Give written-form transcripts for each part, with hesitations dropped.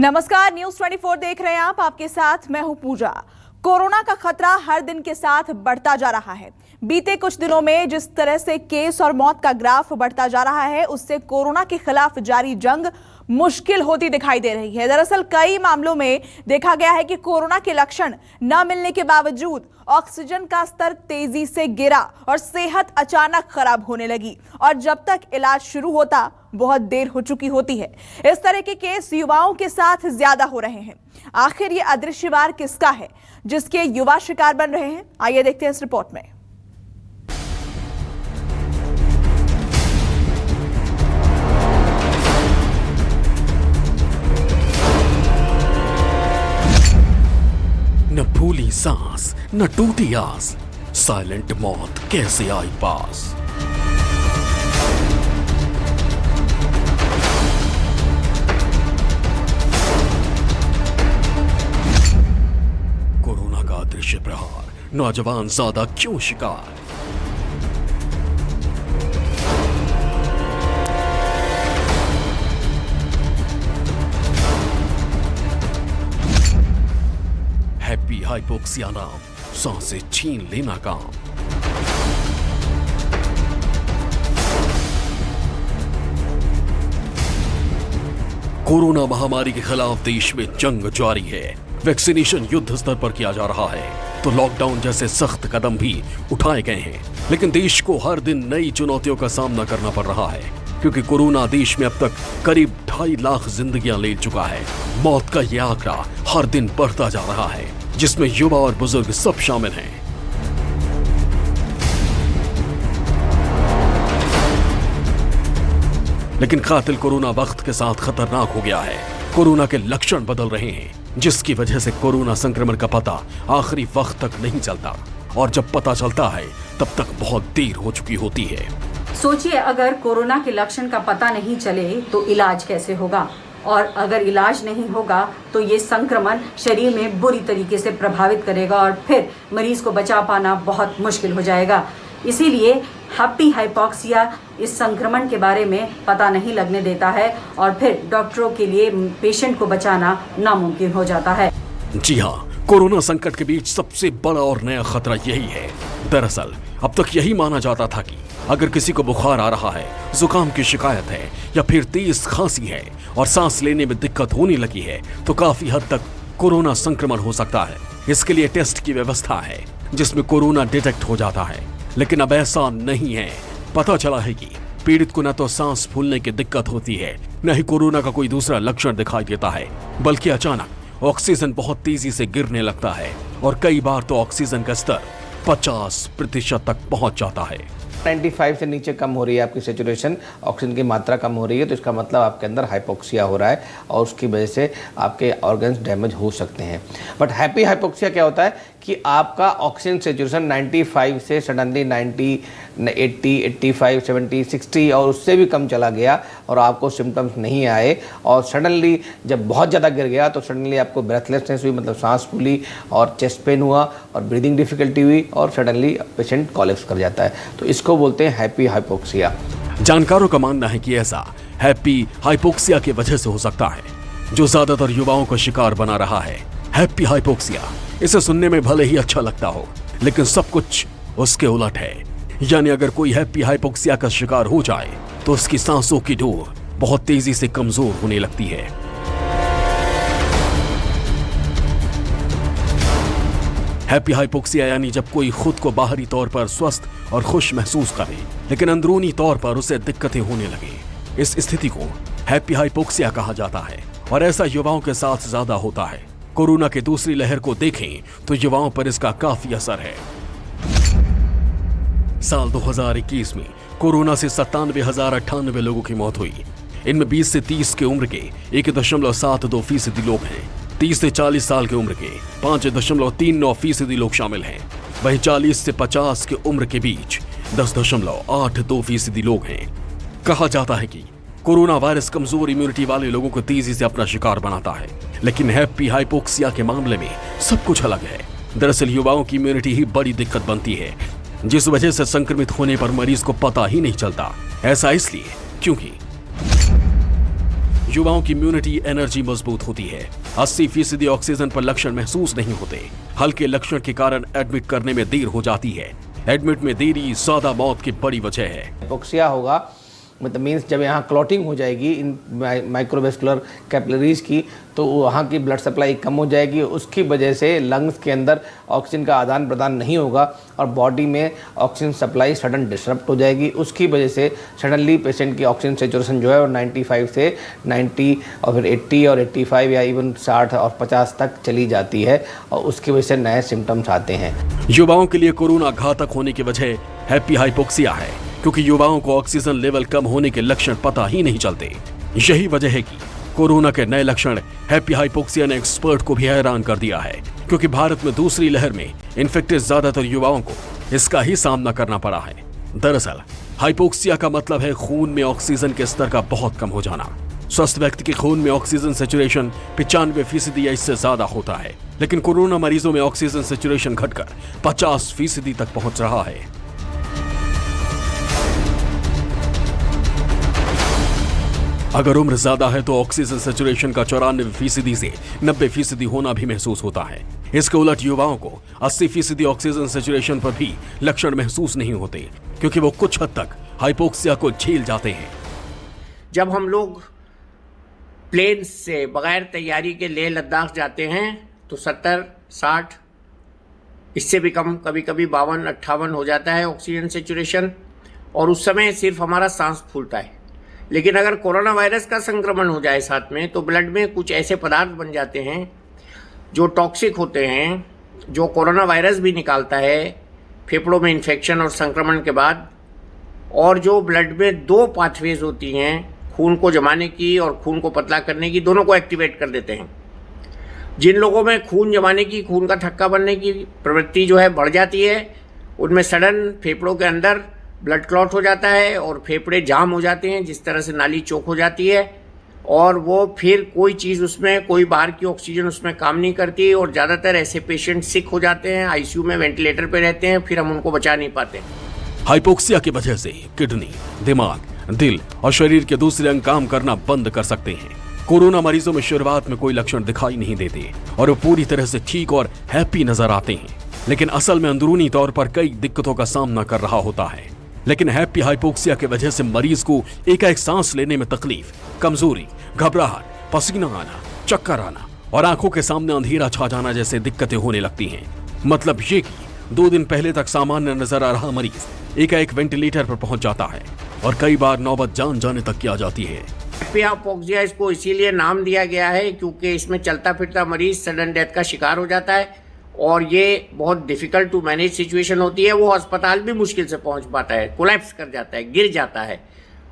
नमस्कार, न्यूज 24 देख रहे हैं आप। आपके साथ मैं हूं पूजा। कोरोना का खतरा हर दिन के साथ बढ़ता जा रहा है। बीते कुछ दिनों में जिस तरह से केस और मौत का ग्राफ बढ़ता जा रहा है, उससे कोरोना के खिलाफ जारी जंग मुश्किल होती दिखाई दे रही है। दरअसल कई मामलों में देखा गया है कि कोरोना के लक्षण न मिलने के बावजूद ऑक्सीजन का स्तर तेजी से गिरा और सेहत अचानक खराब होने लगी, और जब तक इलाज शुरू होता बहुत देर हो चुकी होती है। इस तरह के केस युवाओं के साथ ज्यादा हो रहे हैं। आखिर ये अदृश्य वार किसका है जिसके युवा शिकार बन रहे हैं? आइए देखते हैं इस रिपोर्ट में। न फूली सांस न टूटी आस, साइलेंट मौत कैसे आई पास। कोरोना का अदृश्य प्रहार, नौजवान ज्यादा क्यों शिकार? हैप्पी हाइपोक्सिया नाम, सांसें छीन लेना काम। कोरोना महामारी के खिलाफ देश में जंग जारी है। वैक्सीनेशन युद्ध स्तर पर किया जा रहा है, तो लॉकडाउन जैसे सख्त कदम भी उठाए गए हैं। लेकिन देश को हर दिन नई चुनौतियों का सामना करना पड़ रहा है, क्योंकि कोरोना देश में अब तक करीब 2.5 लाख जिंदगियां ले चुका है। मौत का यह आंकड़ा हर दिन बढ़ता जा रहा है, जिसमें युवा और बुजुर्ग सब शामिल हैं। लेकिन कातिल कोरोना वक्त के साथ खतरनाक हो गया है। कोरोना के लक्षण बदल रहे हैं, जिसकी वजह से कोरोना संक्रमण का पता आखिरी वक्त तक नहीं चलता, और जब पता चलता है तब तक बहुत देर हो चुकी होती है। सोचिए, अगर कोरोना के लक्षण का पता नहीं चले तो इलाज कैसे होगा, और अगर इलाज नहीं होगा तो ये संक्रमण शरीर में बुरी तरीके से प्रभावित करेगा और फिर मरीज को बचा पाना बहुत मुश्किल हो जाएगा। इसीलिए हैप्पी हाइपोक्सिया इस संक्रमण के बारे में पता नहीं लगने देता है, और फिर डॉक्टरों के लिए पेशेंट को बचाना नामुमकिन हो जाता है। जी हाँ, कोरोना संकट के बीच सबसे बड़ा और नया खतरा यही है। दरअसल अब तक यही माना जाता था कि अगर किसी को बुखार आ रहा है, जुकाम की शिकायत है, या फिर तेज खांसी है और सांस लेने में दिक्कत होने लगी है, तो काफी हद तक कोरोना संक्रमण हो सकता है। इसके लिए टेस्ट की व्यवस्था है, जिसमें कोरोना डिटेक्ट हो जाता है। लेकिन अब ऐसा नहीं है। पता चला है कि पीड़ित को न तो सांस फूलने की दिक्कत होती है, न ही कोरोना का कोई दूसरा लक्षण दिखाई देता है, बल्कि अचानक ऑक्सीजन बहुत तेजी से गिरने लगता है, और कई बार तो ऑक्सीजन का स्तर 50% तक पहुंच जाता है। 95 से नीचे कम हो रही है आपकी सेचुरेशन, ऑक्सीजन की मात्रा कम हो रही है, तो इसका मतलब आपके अंदर हाइपोक्सिया हो रहा है, और उसकी वजह से आपके ऑर्गन्स डैमेज हो सकते हैं। बट हैप्पी हाइपोक्सिया क्या होता है कि आपका ऑक्सीजन सेचुरेशन 95 से सडनली 90, 80, 85, 70, 60 और उससे भी कम चला गया, और आपको सिम्टम्स नहीं आए, और सडनली जब बहुत ज़्यादा गिर गया तो सडनली आपको ब्रेथलेसनेस हुई, मतलब सांस फूली, और चेस्ट पेन हुआ, और ब्रीदिंग डिफिकल्टी हुई, और सडनली पेशेंट कोलैप्स कर जाता है। तो इसको बोलते हैं हैप्पी हाइपोक्सिया। जानकारों का मानना है कि ऐसा हैप्पी हाइपोक्सिया की वजह से हो सकता है, जो ज्यादातर युवाओं को शिकार बना रहा है। हैप्पी हाइपोक्सिया, इसे सुनने में भले ही अच्छा लगता हो, लेकिन सब कुछ उसके उलट है। यानी अगर कोई हैप्पी हाइपोक्सिया का शिकार हो जाए तो उसकी सांसों की डोर बहुत तेजी से कमजोर होने लगती है। हैप्पी हाइपोक्सिया यानी जब कोई खुद को बाहरी तौर पर स्वस्थ और खुश महसूस करे, लेकिन अंदरूनी तौर पर उसे दिक्कतें होने लगे। इस स्थिति को हैप्पी हाइपोक्सिया कहा जाता है, और ऐसा युवाओं के साथ ज्यादा होता है। कोरोना की दूसरी लहर को देखें तो युवाओं पर इसका काफी असर है। साल 2021 में कोरोना से 97,098 लोगों की मौत हुई। इनमें 20 से 30 के उम्र के 1.72% लोग हैं। 30 से 40 साल की उम्र के 5.39% लोग शामिल हैं। वहीं 40 से 50 की उम्र के बीच 10.82% लोग हैं। कहा जाता है कि कोरोना वायरस कमजोर इम्यूनिटी वाले लोगों को तेजी से अपना शिकार बनाता है, लेकिन हैप्पी हाइपोक्सिया के मामले में सब कुछ अलग है। दरअसल युवाओं की इम्यूनिटी ही बड़ी दिक्कत बनती है, जिस वजह से संक्रमित होने पर मरीज को पता ही नहीं चलता। ऐसा इसलिए क्योंकि युवाओं की इम्यूनिटी एनर्जी मजबूत होती है। 80% ऑक्सीजन पर लक्षण महसूस नहीं होते। हल्के लक्षण के कारण एडमिट करने में देर हो जाती है। एडमिट में देरी ज्यादा मौत की बड़ी वजह है। हाइपोक्सिया होगा मतलब मीन्स जब यहाँ क्लॉटिंग हो जाएगी इन माइक्रोवेस्कुलर कैपिलरीज की, तो वहाँ की ब्लड सप्लाई कम हो जाएगी। उसकी वजह से लंग्स के अंदर ऑक्सीजन का आदान प्रदान नहीं होगा और बॉडी में ऑक्सीजन सप्लाई सडन डिस्टर्ब हो जाएगी। उसकी वजह से सडनली पेशेंट की ऑक्सीजन सेचुरेशन जो है वो 95 से 90 और फिर 80 और 85 या इवन 60 और 50 तक चली जाती है और उसकी वजह से नए सिम्टम्स आते हैं। युवाओं के लिए कोरोना घातक होने की वजह हैप्पी हाइपोक्सिया है, क्योंकि युवाओं को ऑक्सीजन लेवल कम होने के लक्षण पता ही नहीं चलते। यही वजह है कि कोरोना के नए लक्षण हैप्पी हाइपोक्सिया ने एक्सपर्ट को भी हैरान कर दिया है, क्योंकि भारत में दूसरी लहर में इन्फेक्टेड ज्यादातर युवाओं को इसका ही सामना करना पड़ा है। दरअसल हाइपोक्सिया का मतलब है खून में ऑक्सीजन के स्तर का बहुत कम हो जाना। स्वस्थ व्यक्ति के खून में ऑक्सीजन सेचुरेशन 95% या इससे ज्यादा होता है, लेकिन कोरोना मरीजों में ऑक्सीजन सेचुरेशन घटकर 50% तक पहुंच रहा है। अगर उम्र ज्यादा है तो ऑक्सीजन सेचुरेशन का 94% से 90% होना भी महसूस होता है। इसके उलट युवाओं को 80% ऑक्सीजन सेचुरेशन पर भी लक्षण महसूस नहीं होते, क्योंकि वो कुछ हद तक हाइपोक्सिया को झेल जाते हैं। जब हम लोग प्लेन से बगैर तैयारी के लेह लद्दाख जाते हैं तो 70, 60, इससे भी कम, कभी कभी 52, 58 हो जाता है ऑक्सीजन सेचुरेशन, और उस समय सिर्फ हमारा सांस फूलता है। लेकिन अगर कोरोना वायरस का संक्रमण हो जाए साथ में, तो ब्लड में कुछ ऐसे पदार्थ बन जाते हैं जो टॉक्सिक होते हैं, जो कोरोना वायरस भी निकालता है फेफड़ों में इन्फेक्शन और संक्रमण के बाद, और जो ब्लड में 2 पाथवेज होती हैं, खून को जमाने की और खून को पतला करने की, दोनों को एक्टिवेट कर देते हैं। जिन लोगों में खून जमाने की, खून का थक्का बनने की प्रवृत्ति जो है बढ़ जाती है, उनमें सडन फेफड़ों के अंदर ब्लड क्लॉट हो जाता है और फेफड़े जाम हो जाते हैं, जिस तरह से नाली चौक हो जाती है, और वो फिर कोई चीज़ उसमें, कोई बाहर की ऑक्सीजन उसमें काम नहीं करती, और ज़्यादातर ऐसे पेशेंट सिक हो जाते हैं, आईसीयू में वेंटिलेटर पे रहते हैं, फिर हम उनको बचा नहीं पाते। हाइपोक्सिया की वजह से किडनी, दिमाग, दिल और शरीर के दूसरे अंग काम करना बंद कर सकते हैं। कोरोना मरीजों में शुरुआत में कोई लक्षण दिखाई नहीं देते और वो पूरी तरह से ठीक और हैप्पी नजर आते हैं, लेकिन असल में अंदरूनी तौर पर कई दिक्कतों का सामना कर रहा होता है। लेकिन हैप्पी हाइपोक्सिया की वजह से मरीज को एकाएक सांस लेने में तकलीफ, कमजोरी, घबराहट, पसीना आना, चक्कर आना और आंखों के सामने अंधेरा छा जाना जैसे दिक्कतें होने लगती हैं। मतलब ये कि 2 दिन पहले तक सामान्य नजर आ रहा मरीज एकाएक वेंटिलेटर पर पहुंच जाता है और कई बार नौबत जान जाने तक की आ जाती है। हैप्पी हाइपोक्सिया इसको इसीलिए नाम दिया गया है क्योंकि इसमें चलता फिरता मरीज सडन डेथ का शिकार हो जाता है और ये बहुत डिफिकल्ट टू मैनेज सिचुएशन होती है। वो अस्पताल भी मुश्किल से पहुंच पाता है, कोलैप्स कर जाता है, गिर जाता है,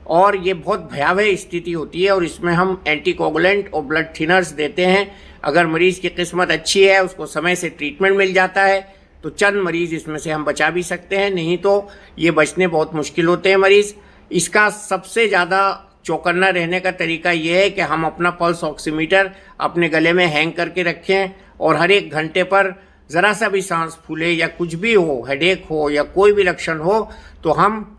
और ये बहुत भयावह स्थिति होती है। और इसमें हम एंटीकोगुलेंट और ब्लड थिनर्स देते हैं। अगर मरीज की किस्मत अच्छी है, उसको समय से ट्रीटमेंट मिल जाता है, तो चंद मरीज इसमें से हम बचा भी सकते हैं, नहीं तो ये बचने बहुत मुश्किल होते हैं मरीज। इसका सबसे ज़्यादा चौकन्ना रहने का तरीका ये है कि हम अपना पल्स ऑक्सीमीटर अपने गले में हैंग करके रखें और हर 1 घंटे पर ज़रा सा भी सांस फूले या कुछ भी हो, हेडेक हो या कोई भी लक्षण हो, तो हम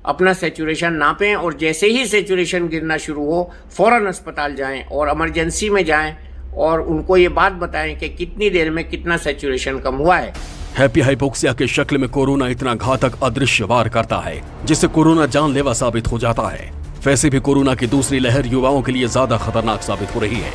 अपना सेचुरेशन नापें और जैसे ही सेचुरेशन गिरना शुरू हो फ़ौरन अस्पताल जाएं और इमरजेंसी में जाएं और उनको ये बात बताएं कि कितनी देर में कितना सेचुरेशन कम हुआ है। हैप्पी हाइपोक्सिया के शक्ल में कोरोना इतना घातक अदृश्य वार करता है जिससे कोरोना जानलेवा साबित हो जाता है। वैसे भी कोरोना की दूसरी लहर युवाओं के लिए ज्यादा खतरनाक साबित हो रही है।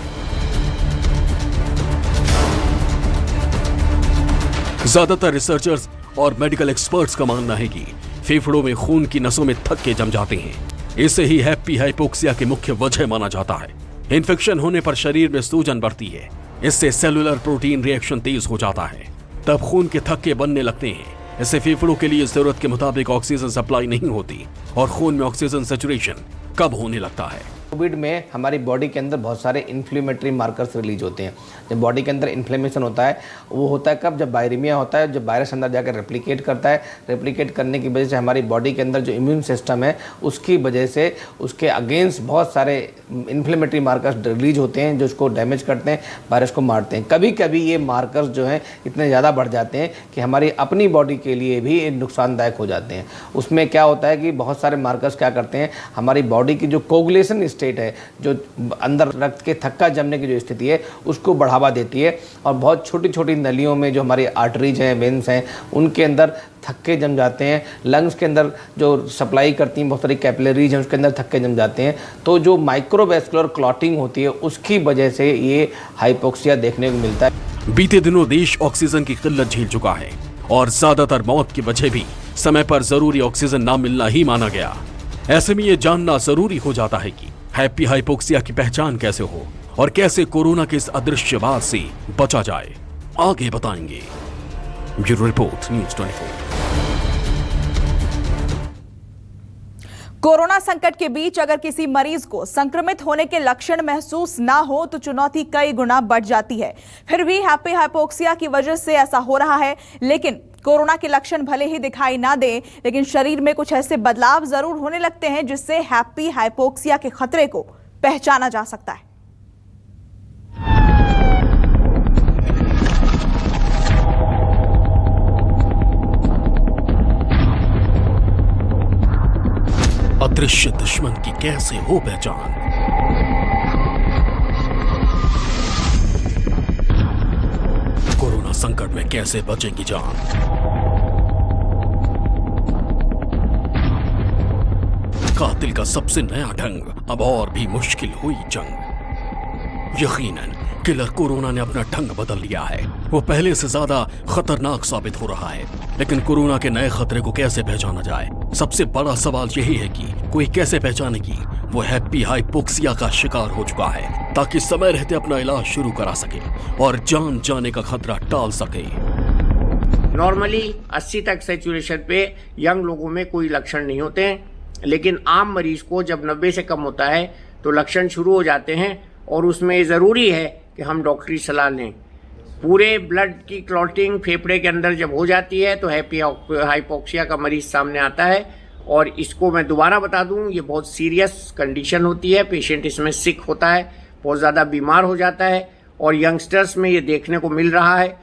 ज्यादातर रिसर्चर्स और मेडिकल एक्सपर्ट्स का मानना है कि फेफड़ों में खून की नसों में थक्के जम जाते हैं। इसे ही हैप्पी हाइपोक्सिया की मुख्य वजह माना जाता है। इन्फेक्शन होने पर शरीर में सूजन बढ़ती है, इससे सेलुलर प्रोटीन रिएक्शन तेज हो जाता है, तब खून के थक्के बनने लगते हैं। इससे फेफड़ों के लिए जरूरत के मुताबिक ऑक्सीजन सप्लाई नहीं होती और खून में ऑक्सीजन सैचुरेशन कम होने लगता है। कोविड में हमारी बॉडी के अंदर बहुत सारे इन्फ्लेमेटरी मार्कर्स रिलीज होते हैं। जब बॉडी के अंदर इन्फ्लेमेशन होता है, वो होता है कब? जब वायरेमिया होता है, जब वायरस अंदर जाकर रेप्लिकेट करता है। रेप्लिकेट करने की वजह से हमारी बॉडी के अंदर जो इम्यून सिस्टम है, उसकी वजह से उसके अगेंस्ट बहुत सारे इन्फ्लेमेटरी मार्कर्स रिलीज होते हैं जो उसको डैमेज करते हैं, वायरस को मारते हैं। कभी कभी ये मार्कर्स जो हैं इतने ज़्यादा बढ़ जाते हैं कि हमारी अपनी बॉडी के लिए भी नुकसानदायक हो जाते हैं। उसमें क्या होता है कि बहुत सारे मार्कर्स क्या करते हैं, हमारी बॉडी की जो कोगुलेशन स्टेट है, जो अंदर रक्त के थक्का जमने की जो स्थिति है, उसको बढ़ावा देती है और बहुत छोटी छोटी नलियों में जो हमारी आर्टरीज हैं, वेन्स हैं, उनके अंदर थक्के जम जाते हैं। लंग्स के अंदर जो सप्लाई करती हैं बहुत सारी कैपिलरीज हैं, उसके अंदर थक्के जम जाते हैं। तो जो माइक्रोवैस्कुलर क्लॉटिंग होती है उसकी वजह से ये हाइपोक्सिया देखने को मिलता है। बीते दिनों देश ऑक्सीजन की किल्लत झेल चुका है और ज्यादातर मौत की वजह भी समय पर जरूरी ऑक्सीजन ना मिलना ही माना गया। ऐसे में ये जानना जरूरी हो जाता है कि हैप्पी हाइपोक्सिया की पहचान कैसे हो और कैसे कोरोना के इस अदृश्यवाद से बचा जाए, आगे बताएंगे। Bureau report, news 24। कोरोना संकट के बीच अगर किसी मरीज को संक्रमित होने के लक्षण महसूस ना हो तो चुनौती कई गुना बढ़ जाती है। फिर भी हैप्पी हाइपोक्सिया की वजह से ऐसा हो रहा है। लेकिन कोरोना के लक्षण भले ही दिखाई ना दे, लेकिन शरीर में कुछ ऐसे बदलाव जरूर होने लगते हैं जिससे हैप्पी हाइपोक्सिया के खतरे को पहचाना जा सकता है। अदृश्य दुश्मन की कैसे हो पहचान। कोरोना संकट में कैसे बचेगी जान। कातिल का सबसे नया ढंग, अब और भी मुश्किल हुई जंग। यकीनन किलर कोरोना ने अपना ढंग बदल लिया है। वो पहले से ज्यादा खतरनाक साबित हो रहा है। लेकिन कोरोना के नए खतरे को कैसे पहचाना जाए, सबसे बड़ा सवाल यही है कि कोई कैसे पहचाने कि वो हैप्पी हाइपोक्सिया का शिकार हो चुका है, ताकि समय रहते अपना इलाज शुरू करा सके और जान जाने का खतरा टाल सके। नॉर्मली 80 तक सैचुरेशन पे यंग लोगों में कोई लक्षण नहीं होते हैं, लेकिन आम मरीज को जब 90 से कम होता है तो लक्षण शुरू हो जाते हैं और उसमें ज़रूरी है कि हम डॉक्टरी सलाह लें। पूरे ब्लड की क्लॉटिंग फेफड़े के अंदर जब हो जाती है तो हैप्पी हाइपोक्सिया का मरीज सामने आता है। और इसको मैं दोबारा बता दूं, ये बहुत सीरियस कंडीशन होती है। पेशेंट इसमें सिक होता है, बहुत ज़्यादा बीमार हो जाता है और यंगस्टर्स में ये देखने को मिल रहा है।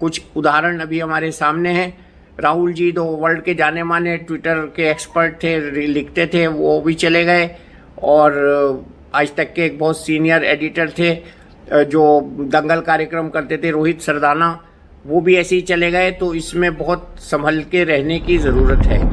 कुछ उदाहरण अभी हमारे सामने हैं। राहुल जी, जो वर्ल्ड के जाने माने ट्विटर के एक्सपर्ट थे, लिखते थे, वो भी चले गए। और आज तक के एक बहुत सीनियर एडिटर थे जो दंगल कार्यक्रम करते थे, रोहित सरदाना, वो भी ऐसे ही चले गए। तो इसमें बहुत संभल के रहने की ज़रूरत है।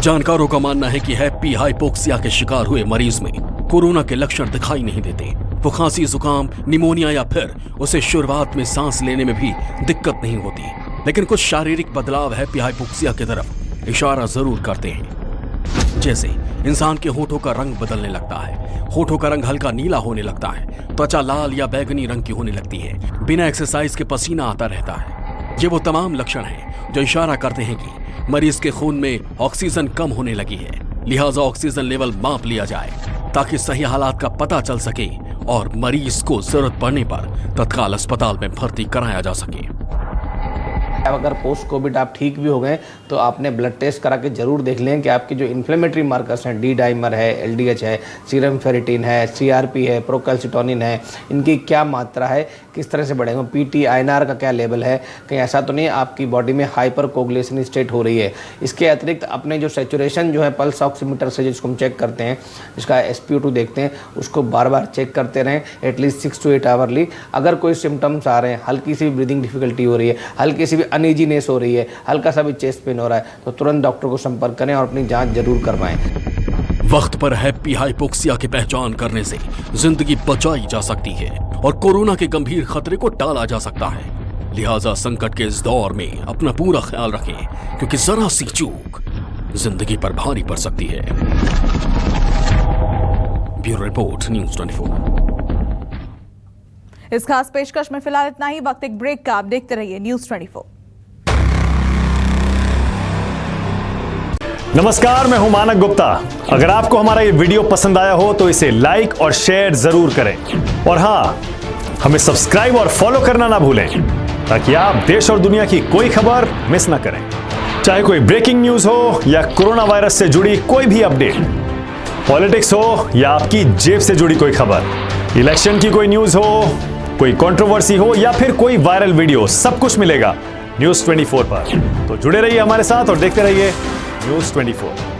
जानकारों का मानना है कि हैप्पी हाइपोक्सिया के शिकार हुए मरीज में कोरोना के लक्षण दिखाई नहीं देते। वो खांसी, जुकाम, निमोनिया या फिर उसे शुरुआत में सांस लेने में भी दिक्कत नहीं होती। लेकिन कुछ शारीरिक बदलाव हैप्पी हाइपोक्सिया की तरफ इशारा जरूर करते हैं। जैसे इंसान के होठों का रंग बदलने लगता है, होठों का रंग हल्का नीला होने लगता है, त्वचा लाल या बैंगनी रंग की होने लगती है, बिना एक्सरसाइज के पसीना आता रहता है। ये वो तमाम लक्षण हैं जो इशारा करते हैं कि मरीज के खून में ऑक्सीजन कम होने लगी है। लिहाजा ऑक्सीजन लेवल माप लिया जाए ताकि सही हालात का पता चल सके और मरीज को जरूरत पड़ने पर तत्काल अस्पताल में भर्ती कराया जा सके। अगर पोस्ट कोविड आप ठीक भी हो गए तो आपने ब्लड टेस्ट करा के जरूर देख लें कि आपकी जो इन्फ्लेमेटरी मार्कर्स हैं, डी डाइमर है, एलडीएच है, सीरम फेरिटिन है, सीआरपी है, प्रोकैल्सिटोनिन है, इनकी क्या मात्रा है, किस तरह से बढ़ेंगे, पीटी आईएनआर का क्या लेवल है, कहीं ऐसा तो नहीं आपकी बॉडी में हाइपर कोगुलेशन स्टेट हो रही है। इसके अतिरिक्त अपने जो सैचुरेशन जो है पल्स ऑक्सीमीटर से जिसको हम चेक करते हैं, जिसका SpO2 देखते हैं, उसको बार बार चेक करते रहें एटलीस्ट 6 to 8 आवर्ली। अगर कोई सिम्टम्स आ रहे हैं, हल्की सी भी ब्रीदिंग डिफिकल्टी हो रही है, हल्की सी भी अनईजीनेस हो रही है, हल्का सा भी चेस्ट पेन हो रहा है, तो तुरंत डॉक्टर को संपर्क करें और अपनी जांच जरूर करवाएं। वक्त पर हैप्पी हाइपोक्सिया की पहचान करने से जिंदगी बचाई जा सकती है और कोरोना के गंभीर खतरे को टाला जा सकता है। लिहाजा संकट के इस दौर में अपना पूरा ख्याल रखें, क्योंकि जरा सी चूक जिंदगी पर भारी पड़ सकती है। Bureau report, news 24। इस खास पेशकश में फिलहाल इतना ही। वक्त एक ब्रेक का, आप देखते रहिए न्यूज़ 24। नमस्कार, मैं हूं मानक गुप्ता। अगर आपको हमारा ये वीडियो पसंद आया हो तो इसे लाइक और शेयर जरूर करें और हाँ, हमें सब्सक्राइब और फॉलो करना ना भूलें ताकि आप देश और दुनिया की कोई खबर मिस ना करें। चाहे कोई ब्रेकिंग न्यूज हो या कोरोना वायरस से जुड़ी कोई भी अपडेट, पॉलिटिक्स हो या आपकी जेब से जुड़ी कोई खबर, इलेक्शन की कोई न्यूज हो, कोई कंट्रोवर्सी हो या फिर कोई वायरल वीडियो, सब कुछ मिलेगा न्यूज़ 24 पर। तो जुड़े रहिए हमारे साथ और देखते रहिए न्यूज़ 24।